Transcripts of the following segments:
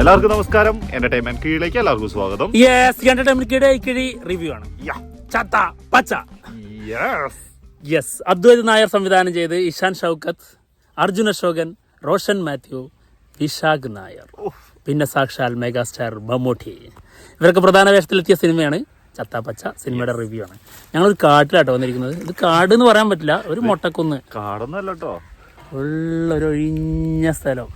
എല്ലാവർക്കും നമസ്കാരം. എന്റർടൈൻമെന്റ് കീഴിലേക്ക് എല്ലാവർക്കും സ്വാഗതം. റിവ്യൂ ആണ് ചത്ത പച്ച. അദ്വൈത് നായർ സംവിധാനം ചെയ്ത് ഇഷാൻ ഷൗക്കത്ത്, അർജുൻ അശോകൻ, റോഷൻ മാത്യു, വിശാഖ് നായർ, പിന്നെ സാക്ഷാൽ മെഗാസ്റ്റാർ മമ്മൂട്ടി ഇവരൊക്കെ പ്രധാന വേഷത്തിലെത്തിയ സിനിമയാണ് ചത്ത പച്ച. സിനിമയുടെ റിവ്യൂ ആണ്. ഞങ്ങളൊരു കാട്ടിലാട്ടോ വന്നിരിക്കുന്നത്. ഇത് കാട് എന്ന് പറയാൻ പറ്റില്ല, ഒരു മൊട്ടക്കുന്ന്. കാടൊന്നല്ല കേട്ടോ, ഉള്ളൊരു ഒഴിഞ്ഞ സ്ഥലം.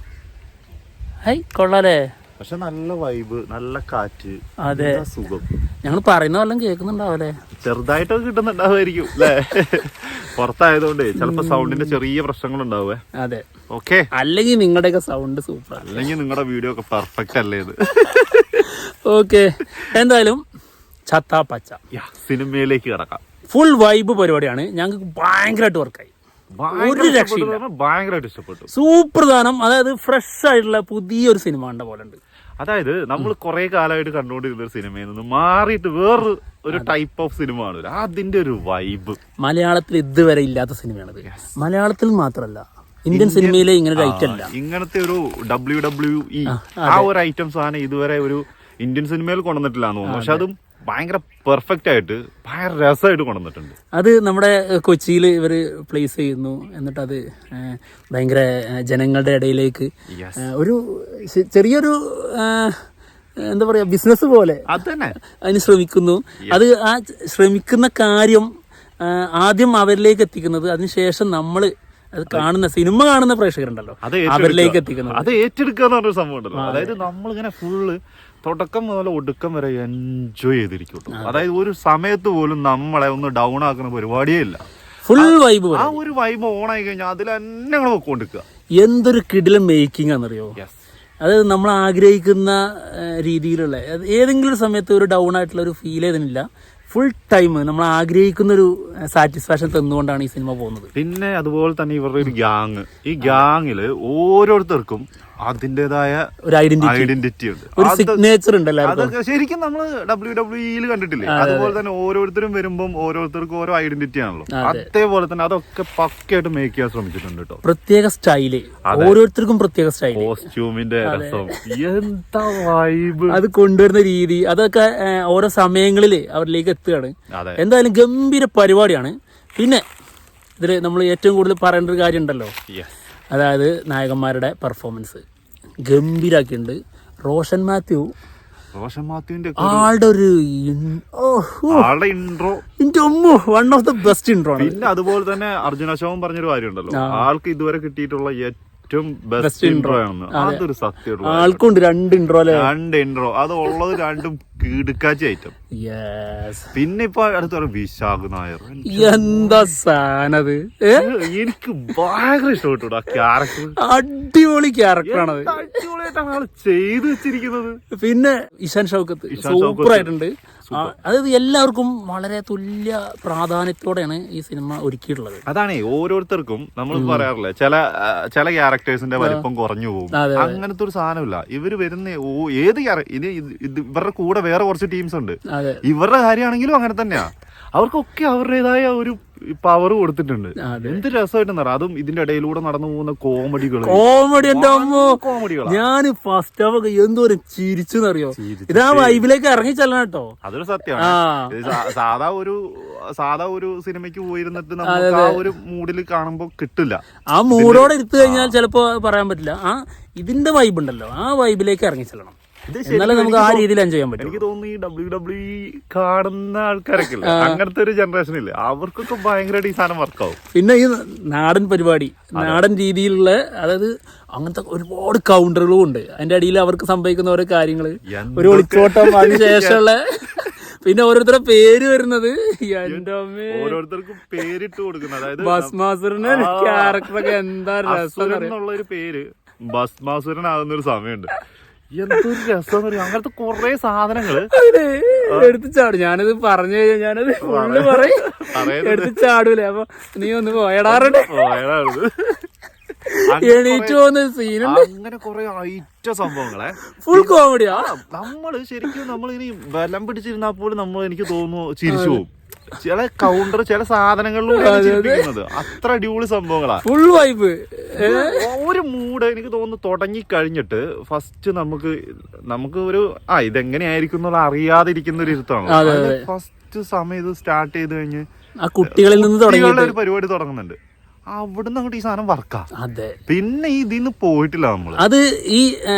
ഹൈ കൊള്ളാലേ, പക്ഷെ നല്ല വൈബ്, നല്ല കാറ്റ്, അതെ സുഖം. ഞങ്ങൾ പറയുന്ന വല്ലതും കേൾക്കുന്നുണ്ടാവല്ലേ? ചെറുതായിട്ടൊക്കെ കിട്ടുന്നുണ്ടാവുമായിരിക്കും അല്ലേ? പുറത്തായതുകൊണ്ട് ചിലപ്പോ സൗണ്ടിന്റെ ചെറിയ പ്രശ്നങ്ങൾ ഉണ്ടാവേ. അതെ, ഓക്കെ. അല്ലെങ്കിൽ നിങ്ങളുടെയൊക്കെ സൗണ്ട് സൂപ്പർ, അല്ലെങ്കിൽ നിങ്ങളുടെ വീഡിയോ ഒക്കെ പെർഫെക്റ്റ് അല്ലേ ഇത്? ഓക്കെ, എന്തായാലും ചത്ത പച്ച സിനിമയിലേക്ക് കിടക്കാം. ഫുൾ വൈബ് പരിപാടിയാണ്. ഞങ്ങൾക്ക് ഭയങ്കരമായിട്ട് വർക്കായി, ഒരു രക്ഷയില്ല, ഭയങ്കരമായിട്ട് ഇഷ്ടപ്പെട്ടു. സൂപ്പർ ദാനം. അതായത് ഫ്രഷ് ആയിട്ടുള്ള പുതിയൊരു സിനിമ കണ്ട പോലെ ഉണ്ട്. അതായത് നമ്മൾ കുറെ കാലമായിട്ട് കണ്ടുകൊണ്ടിരുന്ന ഒരു സിനിമയിൽ നിന്ന് മാറിയിട്ട് വേറൊരു ഒരു ടൈപ്പ് ഓഫ് സിനിമ ആണ്. അതിന്റെ ഒരു വൈബ് മലയാളത്തിൽ ഇതുവരെ ഇല്ലാത്ത സിനിമയാണത്. മലയാളത്തിൽ മാത്രമല്ല, ഇന്ത്യൻ സിനിമയിലെ ഇങ്ങനെ ഒരു ഐറ്റം അല്ല. ഇങ്ങനത്തെ ഒരു WWE ആ ഒരു ഐറ്റം സാധനം ഇതുവരെ ഒരു ഇന്ത്യൻ സിനിമയിൽ കൊണ്ടുവന്നിട്ടില്ല എന്ന് തോന്നുന്നു. പക്ഷെ അതും ഭയങ്കര പെർഫെക്റ്റ് ആയിട്ട് ഭയങ്കര രസമായിട്ട് കൊണ്ടുവന്നിട്ടുണ്ട്. അത് നമ്മുടെ കൊച്ചിയിൽ ഇവർ പ്ലേസ് ചെയ്യുന്നു. എന്നിട്ട് അത് ഭയങ്കര ജനങ്ങളുടെ ഇടയിലേക്ക് ഒരു ചെറിയൊരു എന്താ പറയാ ബിസിനസ് പോലെ അതിന് ശ്രമിക്കുന്നു. അത് ആ ശ്രമിക്കുന്ന കാര്യം ആദ്യം അവരിലേക്ക് എത്തിക്കുന്നത്, അതിനുശേഷം നമ്മൾ അത് കാണുന്ന സിനിമ കാണുന്ന പ്രേക്ഷകരുണ്ടല്ലോ അവരിലേക്ക് എത്തിക്കുന്നത്. അത് ഏറ്റെടുക്കുക എന്ന് പറഞ്ഞൊരു സംഭവം ഉണ്ടല്ലോ. അതായത് നമ്മളിങ്ങനെ ഫുള്ള് തുടക്കം മുതൽ ഒടുക്കം വരെ എൻജോയ് ചെയ്തിരിക്കും. അതായത് ഒരു സമയത്ത് പോലും നമ്മളെ ഒന്ന് ഡൗൺ ആക്കുന്ന പരിപാടിയേ ഇല്ല. ഫുൾ വൈബ്, ആ ഒരു വൈബ് ഓൺ ആയി കഴിഞ്ഞാൽ അതിൽ തന്നെ ഞങ്ങൾ വെക്കൊണ്ടിരിക്കുക. എന്തൊരു കിടിലൻ മേക്കിംഗ് ആണെന്നറിയോ? അതായത് നമ്മൾ ആഗ്രഹിക്കുന്ന രീതിയിലുള്ള ഏതെങ്കിലും ഒരു സമയത്ത് ഒരു ഡൗൺ ആയിട്ടുള്ള ഒരു ഫീൽ ചെയ്തിട്ടില്ല. ഫുൾ ടൈം നമ്മൾ ആഗ്രഹിക്കുന്ന ഒരു സാറ്റിസ്ഫാക്ഷൻ തന്നുകൊണ്ടാണ് ഈ സിനിമ പോകുന്നത്. പിന്നെ അതുപോലെ തന്നെ ഇവരുടെ ഒരു ഗ്യാങ്, ഈ ഗ്യാങ്ങില് ഓരോരുത്തർക്കും അതിന്റേതായ ഒരു ഐഡന്റിറ്റി ഉണ്ട്, ഒരു സിഗ്നേച്ചർ ഉണ്ടല്ലോ. അതൊക്കെ ശരിക്കും നമ്മൾ WWE കണ്ടിട്ടില്ലേ? അതുപോലെ തന്നെ ഓരോരുത്തരും വരുമ്പം ഓരോരുത്തർക്കും ഓരോ ഐഡന്റിറ്റി ആണല്ലോ. അതേപോലെ തന്നെ അതൊക്കെ പക്കയായിട്ട് മേക്ക് ചെയ്യാൻ ശ്രമിച്ചിട്ടുണ്ട് കേട്ടോ. പ്രത്യേക സ്റ്റൈല്, ഓരോരുത്തർക്കും പ്രത്യേക സ്റ്റൈല്, കോസ്റ്റ്യൂമിന്റെ രസം, എന്താ വൈബ്, അത് കൊണ്ടുവരുന്ന രീതി, അതൊക്കെ ഓരോ സമയങ്ങളിൽ അവരിലേക്ക് എത്തുകയാണ്. എന്തായാലും ഗംഭീര പരിപാടിയാണ്. പിന്നെ ഇതിൽ നമ്മൾ ഏറ്റവും കൂടുതൽ പറയേണ്ട ഒരു കാര്യം ഉണ്ടല്ലോ, അതായത് നായകന്മാരുടെ പെർഫോമൻസ് ഗംഭീരാക്കിയിട്ടുണ്ട്. റോഷൻ മാത്യുവിന്റെ ആളുടെ ഒരു intro one of the best intro ആണ്. പിന്നെ അതുപോലെ തന്നെ അർജുൻ അശോകൻ പറഞ്ഞൊരു കാര്യം ഉണ്ടല്ലോ, ആൾക്ക് ഇതുവരെ കിട്ടിയിട്ടുള്ള ഏറ്റവും ബെസ്റ്റ് ഇൻട്രോ ആണെന്ന്. അതൊരു സത്യമുള്ള ആൾക്കുണ്ട് രണ്ട് ഇൻട്രോ അത് ഉള്ളത് രണ്ടും കിടുക്കാച്ചി ഐറ്റം. പിന്നെ ഇപ്പൊ അടുത്ത വിശാഖ് നായർ, എന്താ സാധനത്, എനിക്ക് ഭയങ്കര ഇഷ്ടപ്പെട്ടു ആ ക്യാരക്ടർ. അടിപൊളി ക്യാരക്ടറാണത്, അടിപൊളിയായിട്ടാണ് ആൾ ചെയ്തു വെച്ചിരിക്കുന്നത്. പിന്നെ ഇഷാൻ ഷൗക്കത്ത് സൂപ്പർ ആയിട്ടുണ്ട്. അതായത് എല്ലാവർക്കും വളരെ തുല്യ പ്രാധാന്യത്തോടെയാണ് ഈ സിനിമ ഒരുക്കിയിട്ടുള്ളത്. അതാണ് ഓരോരുത്തർക്കും നമ്മൾ പറയാറില്ല, ചില ക്യാരക്ടേഴ്സിന്റെ വലിപ്പം കുറഞ്ഞു പോകും. അങ്ങനത്തെ ഒരു സാധനമില്ല. ഇവര് വരുന്ന ഏത് ഇവരുടെ കൂടെ വേറെ കുറച്ച് ടീംസ് ഉണ്ട്. ഇവരുടെ കാര്യമാണെങ്കിലും അങ്ങനെ തന്നെയാ. അവർക്കൊക്കെ അവരുടേതായ ഒരു പവർ കൊടുത്തിട്ടുണ്ട്. എന്ത് രസമായിട്ടെന്ന് പറയാം. അതും ഇതിന്റെ ഇടയിലൂടെ നടന്നു പോകുന്ന കോമഡികൾ. ഞാൻ ഫസ്റ്റ് ഹാഫ് ഒക്കെ എന്തോരം ചിരിച്ചെന്നറിയോ? ഇതാ വൈബിലേക്ക് ഇറങ്ങി ചെല്ലണം കേട്ടോ. അതൊരു സത്യമാണ്. സാധാ ഒരു സിനിമയ്ക്ക് പോയിരുന്നിട്ട് നമുക്ക് ആ ഒരു മൂഡിൽ കാണുമ്പോ കിട്ടില്ല. ആ മൂഡോടെ എടുത്തു കഴിഞ്ഞാൽ ചിലപ്പോ പറയാൻ പറ്റില്ല. ഇതിന്റെ വൈബ് ഉണ്ടല്ലോ, ആ വൈബിലേക്ക് ഇറങ്ങി ചെല്ലണം. എന്നാലും നമുക്ക് ആ രീതിയിൽ എൻജോയ് ചെയ്യാൻ പറ്റും. എനിക്ക് തോന്നുന്നു ഈ WWE കാണുന്ന ആൾക്കാരൊക്കെ അങ്ങനത്തെ ഒരു ജനറേഷൻ ഇല്ലേ, അവർക്കൊക്കെ ഭയങ്കരമായിട്ട് ഈ സാധനം വർക്കാവും. പിന്നെ ഈ നാടൻ പരിപാടി, നാടൻ രീതിയിലുള്ള, അതായത് അങ്ങനത്തെ ഒരുപാട് കൗണ്ടറുകളും ഉണ്ട്. അതിന്റെ അടിയിൽ അവർക്ക് സംഭവിക്കുന്ന ഓരോ കാര്യങ്ങള്, ഒരു ഒളിച്ചോട്ടം, അതിനുശേഷമുള്ള പിന്നെ ഓരോരുത്തരുടെ പേര് വരുന്നത്, ഓരോരുത്തർക്കും പേരിട്ട് കൊടുക്കുന്നത്. അതായത് ഭസ്മാസുരന്റെ ക്യാരക്ടറൊക്കെ എന്താ രസം എന്നുള്ള ഒരു പേര് ഭസ്മാസുരനാകുന്ന ഒരു സമയമുണ്ട്. എന്തൊരു രസം അറിയാം. അങ്ങനത്തെ കൊറേ സാധനങ്ങള് എടുത്ത് ചാടും. ഞാനത് പറഞ്ഞു കഴിഞ്ഞാൽ ഞാനത് ഫുള്ള് പറയും, എടുത്ത് ചാടൂലേ. അപ്പൊ നീ ഒന്ന് പോയടാറുണ്ട്, എണീറ്റ് പോകുന്ന സീനുണ്ട്. അങ്ങനെ കൊറേ ഐറ്റ സംഭവങ്ങളെ ഫുൾ കോമഡിയാ. നമ്മള് ശരിക്കും നമ്മളിനി ബലം പിടിച്ചിരുന്നാൽ പോലും എനിക്ക് തോന്നുന്നു ചിരിച്ചു പോകും. ചില കൗണ്ടർ ചില സാധനങ്ങളിലൂടെയാണ് ചിരിപ്പിക്കുന്നത്. അത്ര അടിപൊളി സംഭവങ്ങളാ, ഫുൾ വൈബ്. ഒരു മൂഡ് എനിക്ക് തോന്നുന്നു തുടങ്ങി കഴിഞ്ഞിട്ട് ഫസ്റ്റ് നമുക്ക് ഒരു ഇതെങ്ങനെയായിരിക്കും എന്നുള്ള അറിയാതിരിക്കുന്ന ഒരു ഇരുത്താണ്. ഫസ്റ്റ് സമയം ഇത് സ്റ്റാർട്ട് ചെയ്ത് കഴിഞ്ഞ് ആ കുട്ടികളിൽ നിന്ന് ഒരു പരിപാടി തുടങ്ങുന്നുണ്ട്, അവിടുന്ന് അങ്ങോട്ട് ഈ സാധനം വർക്കാ. അതെ, പിന്നെ ഇതിന്ന് പോയിട്ടില്ല നമ്മള്. അത് ഈ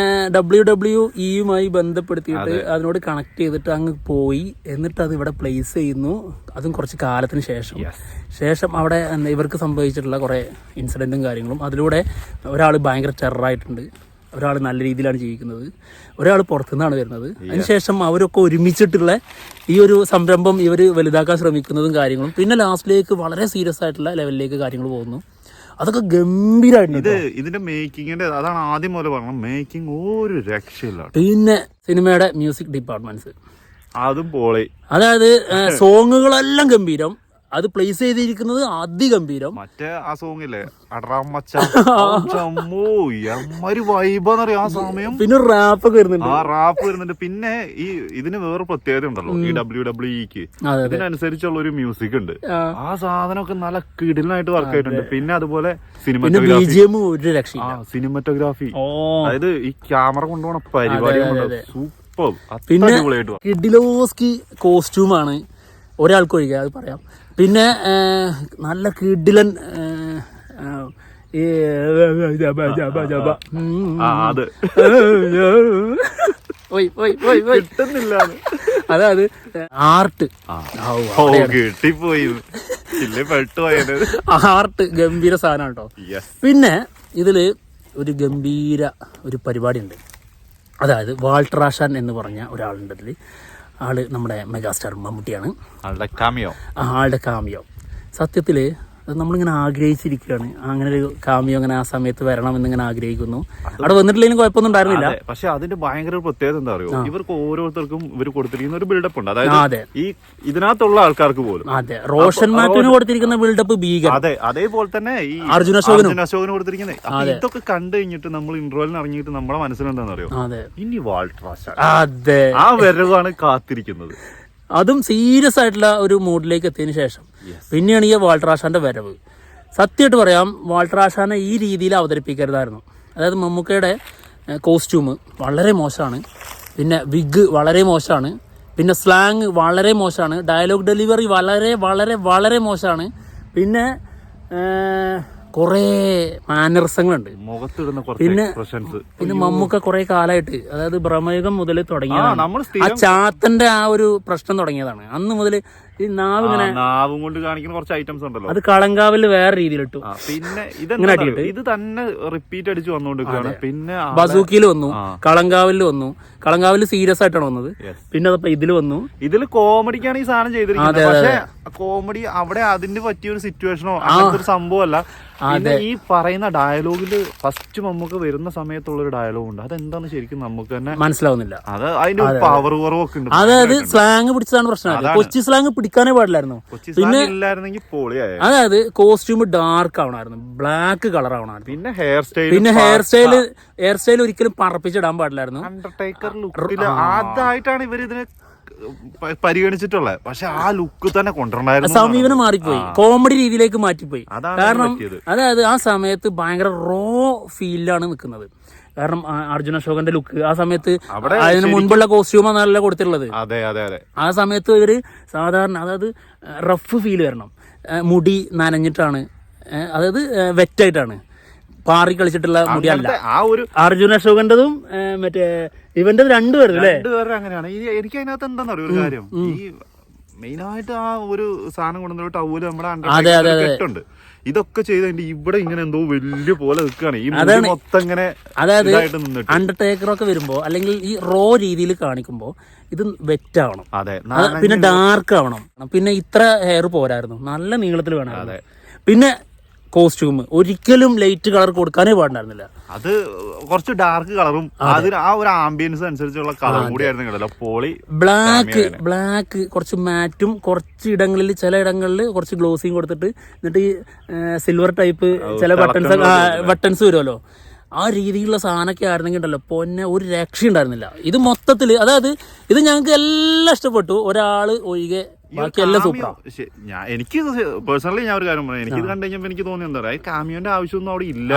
WWE ബന്ധപ്പെടുത്തിയിട്ട് അതിനോട് കണക്ട് ചെയ്തിട്ട് അങ്ങ് പോയി, എന്നിട്ട് അത് ഇവിടെ പ്ലേസ് ചെയ്യുന്നു. അതും കുറച്ച് കാലത്തിന് ശേഷം അവിടെ ഇവർക്ക് സംഭവിച്ചിട്ടുള്ള കുറെ ഇൻസിഡന്റും കാര്യങ്ങളും, അതിലൂടെ ഒരാൾ ഭയങ്കര ടെററായിട്ടുണ്ട്, ഒരാൾ നല്ല രീതിയിലാണ് ജീവിക്കുന്നത്, ഒരാൾ പുറത്തുനിന്നാണ് വരുന്നത്. അതിനുശേഷം അവരൊക്കെ ഒരുമിച്ചിട്ടുള്ള ഈ ഒരു സംരംഭം ഇവർ വലുതാക്കാൻ ശ്രമിക്കുന്നതും കാര്യങ്ങളും, പിന്നെ ലാസ്റ്റിലേക്ക് വളരെ സീരിയസ് ആയിട്ടുള്ള ലെവലിലേക്ക് കാര്യങ്ങൾ പോകുന്നു. അതൊക്കെ ഗംഭീരമായിട്ടുണ്ട്. ഇതിന്റെ മേക്കിങ്ങിന്റെ അതാണ് ആദ്യം പോലെ പറഞ്ഞത്, മേക്കിംഗ് ഒരു രക്ഷയില്ല. പിന്നെ സിനിമയുടെ മ്യൂസിക് ഡിപ്പാർട്ട്മെന്റ്സ് അതും പോളി, അതായത് സോങ്ങുകളെല്ലാം ഗംഭീരം, അത് പ്ലേസ് ചെയ്തിരിക്കുന്നത് അതിഗംഭീരം. മറ്റേ ആ സോങ് ഇല്ലേ വൈബാന്നറിയാം ആ സമയം. പിന്നെ റാപ്പ് ഒക്കെ വരുന്നുണ്ട്, ആ റാപ്പ് വരുന്നുണ്ട്. പിന്നെ ഈ ഇതിന് വേറെ പ്രത്യേകത ഉണ്ടല്ലോ, ഈ WWE ഇതിനനുസരിച്ചുള്ള ഒരു മ്യൂസിക് ഉണ്ട്. ആ സാധനമൊക്കെ നല്ല കിടിലായിട്ട് വർക്ക് ആയിട്ടുണ്ട്. പിന്നെ അതുപോലെ സിനിമറ്റോഗ്രാഫി, അതായത് ഈ ക്യാമറ കൊണ്ടുപോണ പരിപാടി സൂപ്പർ. പിന്നെ കിഡിലോസ്കി കോസ്റ്റ്യൂമാണ് ഒരാൾക്ക് ഒഴികെ, അത് പറയാം. പിന്നെ നല്ല കിഡിലൻ അതായത് ആർട്ട് ഗംഭീര സാധനം കേട്ടോ. പിന്നെ ഇതില് ഒരു ഗംഭീര ഒരു പരിപാടി ഉണ്ട്, അതായത് വാൾട്ടർ ആശാൻ എന്ന് പറഞ്ഞ ഒരാളുണ്ട് അതില്. ആള് നമ്മുടെ മെഗാസ്റ്റാർ മമ്മൂട്ടിയാണ്, ആളുടെ കാമിയോ. സത്യത്തില് നമ്മളിങ്ങനെ ആഗ്രഹിച്ചിരിക്കുകയാണ്, അങ്ങനെ ഒരു കാമിയോ അങ്ങനെ ആ സമയത്ത് വരണം എന്നിങ്ങനെ ആഗ്രഹിക്കുന്നു. അവിടെ വന്നിട്ടില്ലെങ്കിലും കുഴപ്പമൊന്നും ഉണ്ടായിരുന്നില്ല. പക്ഷെ അതിന്റെ ഭയങ്കര പ്രത്യേകത എന്താ അറിയോ, ഇവർക്ക് ഓരോരുത്തർക്കും ഇവർ കൊടുത്തിരിക്കുന്ന ഒരു ബിൽഡപ്പ് ഉണ്ട്. അതായത് ഈ ഇതിനകത്തുള്ള ആൾക്കാർക്ക് പോലും. അതെ, റോഷൻ മാത്യുവിന് കൊടുത്തിരിക്കുന്ന ബിൽഡപ്പ് ഭീകരം. അതെ, അതേപോലെ തന്നെ ഈ അർജുൻ അശോകന് കൊടുത്തിരിക്കുന്നത്. ഇതൊക്കെ കണ്ടു കഴിഞ്ഞിട്ട് നമ്മൾ ഇന്റർവെല്ലിന് ഇറങ്ങിയിട്ട് നമ്മുടെ മനസ്സിലെന്താണെന്ന് അറിയോ, ഇനി വാൾട്ടർ ആശാൻ, അതെ, ആ വരവാണ് കാത്തിരിക്കുന്നത്. അതും സീരിയസ് ആയിട്ടുള്ള ഒരു മൂഡിലേക്ക് എത്തിയതിനു ശേഷം പിന്നെയാണ് ഈ വാൾട്ടർ ആശാന്റെ വരവ്. സത്യമായിട്ട് പറയാം, വാൾട്ടർ ആശാനെ ഈ രീതിയിൽ അവതരിപ്പിക്കരുതായിരുന്നു. അതായത് മമ്മൂക്കയുടെ കോസ്റ്റ്യൂം വളരെ മോശമാണ്, പിന്നെ വിഗ് വളരെ മോശമാണ്, പിന്നെ സ്ലാങ് വളരെ മോശമാണ്, ഡയലോഗ് ഡെലിവറി വളരെ വളരെ വളരെ മോശമാണ്, പിന്നെ കുറേ മാനറിസങ്ങളുണ്ട്. പിന്നെ മമ്മൂക്ക കുറെ കാലമായിട്ട്, അതായത് ബ്രഹ്മയുഗം മുതൽ തുടങ്ങിയതാണ് ആ ചാത്തന്റെ ആ ഒരു പ്രശ്നം തുടങ്ങിയതാണ്. അന്ന് മുതൽ ഈ നാവ് ഇങ്ങനെ നാവും കൊണ്ട് കാണിക്കുന്ന കുറച്ച് ഐറ്റംസ് ഉണ്ടല്ലോ, അത് കളങ്കാവിൽ വേറെ രീതിയിൽ ഇട്ടു. പിന്നെ ഇത് തന്നെ റിപ്പീറ്റ് അടിച്ച് വന്നുകൊണ്ടിരിക്കുകയാണ്. പിന്നെ ബസൂക്കിയിൽ വന്നു, കളങ്കാവിൽ വന്നു, കളങ്കാവിൽ സീരിയസ് ആയിട്ടാണ് വന്നത്. പിന്നെ അതപ്പോ ഇതിൽ വന്നു, ഇതിൽ കോമഡിക്കാണ് ഈ സാധനം ചെയ്തിരിക്കുന്നത്. പക്ഷെ കോമഡി അവിടെ അതിന് പറ്റിയ ഒരു സിറ്റുവേഷനോ അങ്ങനത്തെ ഒരു സംഭവമല്ല. പിന്നെ ഈ പറയുന്ന ഡയലോഗില് ഫസ്റ്റ് നമുക്ക് വരുന്ന സമയത്തുള്ള ഒരു ഡയലോഗ് ഉണ്ട്, അതെന്താന്ന് ശരിക്കും നമുക്ക് തന്നെ മനസ്സിലാവുന്നില്ല. അത് അതിന്റെ പവർ കുറവൊക്കെ ഉണ്ട്. അതായത് സ്ലാങ് പിടിച്ചതാണ് പ്രശ്നം. കൊച്ചി സ്ലാങ് പിടിക്കാനേ പാടില്ലായിരുന്നു. പിന്നെ ഇല്ലായിരുന്നെങ്കിൽ പൊളിയായി. അതായത് കോസ്റ്റ്യൂം ഡാർക്ക് ആവണമായിരുന്നു, ബ്ലാക്ക് കളർ ആവണമായിരുന്നു. പിന്നെ ഹെയർ സ്റ്റൈൽ ഒരിക്കലും പറപ്പിച്ചിടാൻ പാടില്ലായിരുന്നു. അണ്ടർടേക്കർ ലുക്കിൽ ആദ്യമായിട്ടാണ് ഇവർ ഇതിനെ പരിഗണിച്ചിട്ടുള്ളത്. പക്ഷെ ആ ലുക്ക് തന്നെ കൊണ്ടുവരണമായിരുന്നു. സമീപനം മാറിപ്പോയി, കോമഡി രീതിയിലേക്ക് മാറ്റിപ്പോയി. കാരണം അതായത് ആ സമയത്ത് ഭയങ്കര റോ ഫീലിലാണ് നിൽക്കുന്നത്. കാരണം അർജുൻ അശോകന്റെ ലുക്ക് ആ സമയത്ത് അതിന് മുൻപുള്ള കോസ്റ്റ്യൂമാണ് നല്ല കൊടുത്തിട്ടുള്ളത്. ആ സമയത്ത് ഇവര് സാധാരണ, അതായത് റഫ് ഫീൽ വരണം, മുടി നനഞ്ഞിട്ടാണ്, അതായത് വെറ്റായിട്ടാണ്, പാറി കളിച്ചിട്ടുള്ള മുടിയല്ല. ആ ഒരു അർജുൻ അശോകന്റെതും മറ്റേ ഇവന്റെ രണ്ടുപേരും അങ്ങനെയാണ്. എനിക്ക് അതിനകത്ത് എന്താന്ന് അറിയോ ഒരു കാര്യം, ഈ മെയിനായിട്ട് ആ ഒരു സാധനം കൊണ്ടുവന്ന ടവല് നമ്മുടെ കെട്ടുണ്ട്, ഇതൊക്കെ ചെയ്തതിന്റെ ഇവിടെ ഇങ്ങനെ എന്തോ വലിയ പോലെ നിൽക്കുകയാണ്. ഈ മൊത്തം ഇങ്ങനെ, അതായത് അണ്ടർടേക്കറൊക്കെ വരുമ്പോ അല്ലെങ്കിൽ ഈ റോ രീതിയിൽ കാണിക്കുമ്പോ ഇത് വെറ്റാവണം, പിന്നെ ഡാർക്ക് ആവണം, പിന്നെ ഇത്ര ഹെയർ പോരായിരുന്നു, നല്ല നീളത്തിൽ വേണം. പിന്നെ കോസ്റ്റ്യൂം ഒരിക്കലും ലൈറ്റ് കളർ കൊടുക്കാനേ പാടുണ്ടായിരുന്നില്ല, അത് കുറച്ച് ഡാർക്ക് കളറും അതിന് ആ ഒരു ആംബിയൻസ് അനുസരിച്ചുള്ള കളറും കൂടി ആയിരുന്നു. പോളി ബ്ലാക്ക് കുറച്ച് മാറ്റും, കുറച്ച് ഇടങ്ങളിൽ ചില ഇടങ്ങളിൽ കുറച്ച് ഗ്ലോസിയും കൊടുത്തിട്ട്, എന്നിട്ട് ഈ സിൽവർ ടൈപ്പ് ചില ബട്ടൺസ് വരുമല്ലോ, ആ രീതിയിലുള്ള സാധനമൊക്കെ ആയിരുന്നെങ്കിൽ ഉണ്ടല്ലോ പൊന്നെ ഒരു രക്ഷ ഉണ്ടായിരുന്നില്ല. ഇത് മൊത്തത്തിൽ, അതായത് ഇത് ഞങ്ങൾക്ക് എല്ലാം ഇഷ്ടപ്പെട്ടു, ഒരാള് ഒഴികെ ബാക്കിയെല്ലാം സൂപ്പറാ. എനിക്ക് പേഴ്സണലി ഞാൻ ഒരു കാര്യം പറയാം, എനിക്ക് ഇത് കണ്ടു കഴിഞ്ഞപ്പോ എനിക്ക് തോന്നി എന്താ പറയാ, കാമിയോന്റെ ആവശ്യമൊന്നും അവിടെ ഇല്ല.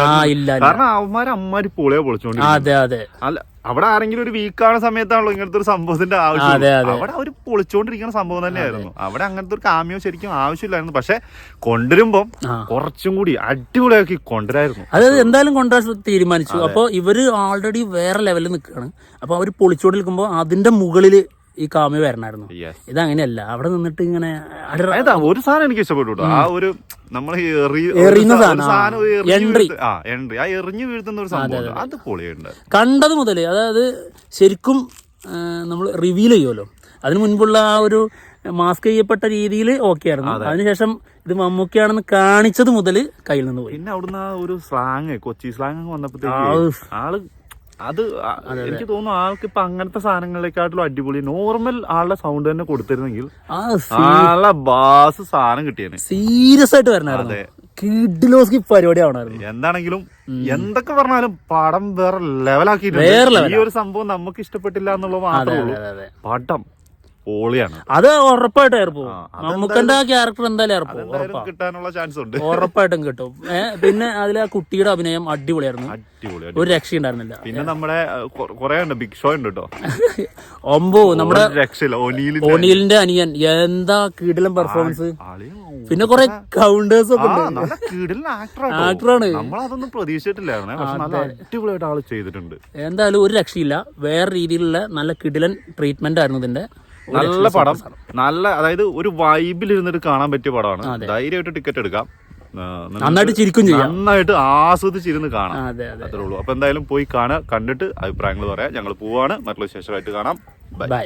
കാരണം അവന്മാര് അമ്മമാര് പൊളിച്ചോണ്ടിരിക്കും. അല്ല, അവിടെ ആരെങ്കിലും ഒരു വീക്കാണ് സമയത്താണല്ലോ ഇങ്ങനത്തെ ഒരു സംഭവത്തിന്റെ ആവശ്യം. അവിടെ അവര് പൊളിച്ചോണ്ടിരിക്കുന്ന സംഭവം തന്നെയായിരുന്നു. അവിടെ അങ്ങനത്തെ ഒരു കാമിയോ ശരിക്കും ആവശ്യമില്ലായിരുന്നു. പക്ഷെ കൊണ്ടുവരുമ്പം കുറച്ചും കൂടി അടിപൊളിയാക്കി കൊണ്ടുവരായിരുന്നു. അതായത് എന്തായാലും കൊണ്ടുവരാൻ തീരുമാനിച്ചു. അപ്പൊ ഇവര് ഓൾറെഡി വേറെ ലെവലിൽ നിൽക്കുകയാണ്. അപ്പൊ അവര് പൊളിച്ചോണ്ടിരിക്കുമ്പോ അതിന്റെ മുകളില് ഈ കാമിയോ വരണമായിരുന്നു. ഇതങ്ങനെയല്ല, അവിടെ നിന്നിട്ട് ഇങ്ങനെ ഒരു സാധനം എനിക്ക് ഇഷ്ടപ്പെട്ടു. ആ ഒരു നമ്മൾ എറിഞ്ഞു വീഴ്ത്തുന്ന ഒരു സംഭവം, അത് പൊളിയുണ്ട്. കണ്ടത് മുതല്, അതായത് ശരിക്കും നമ്മൾ റിവീൽ ചെയ്യുമല്ലോ, അതിനു മുൻപുള്ള ആ ഒരു മാസ്ക് ചെയ്യപ്പെട്ട രീതിയിൽ ഓക്കെ ആയിരുന്നു. അതിനുശേഷം ഇത് മമ്മൂക്കയാണെന്ന് കാണിച്ചത് മുതൽ കയ്യിൽ നിന്ന് പോയി. പിന്നെ അവിടുന്ന് ആ ഒരു സ്ലാങ്, കൊച്ചി സ്ലാങ് വന്നപ്പോഴത്തേക്ക് ആള് അത് എനിക്ക് തോന്നുന്നു ആൾക്ക് ഇപ്പൊ അങ്ങനത്തെ സാധനങ്ങളെക്കാട്ടിലും അടിപൊളി നോർമൽ ആളുടെ സൗണ്ട് തന്നെ കൊടുത്തിരുന്നെങ്കിൽ ആളെ ബാസ് സാധനം കിട്ടിയാണ്. സീരിയസ് ആയിട്ട് വരണായിരുന്നു. കിഡിലോസ്കി പരിപാടി ആവണായിരുന്നു. എന്താണെങ്കിലും എന്തൊക്കെ പറഞ്ഞാലും പടം വേറെ ലെവലാക്കിയിട്ടുണ്ട്. ഈ ഒരു സംഭവം നമുക്ക് ഇഷ്ടപ്പെട്ടില്ല എന്നുള്ളത് മാത്രമേ ഉള്ളൂ. പടം പൊളിയാണ്. അത് ഉറപ്പായിട്ടും ഏർപ്പോവും. മമ്മൂക്കന്റെ ആ ക്യാരക്ടർ എന്തായാലും കിട്ടാനുള്ള ചാൻസ് ഉണ്ട്, ഉറപ്പായിട്ടും കിട്ടും. പിന്നെ അതിലെ ആ കുട്ടിയുടെ അഭിനയം അടിപൊളിയായിരുന്നു. ഒരു രക്ഷയുണ്ടായിരുന്നില്ല. പിന്നെ നമ്മുടെ കൊറേ ഉണ്ട്, ബിഗ് ഷോ ഉണ്ട് കേട്ടോ. ഒമ്പോ നമ്മുടെ രക്ഷയില്ല, ഒനീലിന്റെ അനിയൻ, എന്താ കിടിലൻ പെർഫോമൻസ്. പിന്നെ കൊറേ കൗണ്ടേഴ്സ് ഒക്കെ ആക്ടറാണ്. നമ്മളതൊന്നും പ്രതീക്ഷിച്ചിട്ടില്ലായിരുന്നു. പക്ഷെ നല്ല അടിപൊളിയായിട്ട് ആള് ചെയ്തിട്ടുണ്ട്. എന്തായാലും ഒരു രക്ഷയില്ല. വേറെ രീതിയിലുള്ള നല്ല കിടിലൻ ട്രീറ്റ്മെന്റ് ആയിരുന്നു ഇതിന്റെ. നല്ല പടം, നല്ല അതായത് ഒരു വൈബിൽ ഇരുന്നിട്ട് കാണാൻ പറ്റിയ പടമാണ്. ധൈര്യമായിട്ട് ടിക്കറ്റ് എടുക്കാം, നന്നായിട്ട് ചിരിക്കും ചെയ്യാം, നന്നായിട്ട് ആസ്വദിച്ചിരുന്ന് കാണാം. അത്രേ ഉള്ളൂ. അപ്പൊ എന്തായാലും പോയി കാണുക, കണ്ടിട്ട് അഭിപ്രായങ്ങൾ പറയാം. ഞങ്ങൾ പോവാണ്, മറ്റുള്ള വിശേഷമായിട്ട് കാണാം. ബൈ.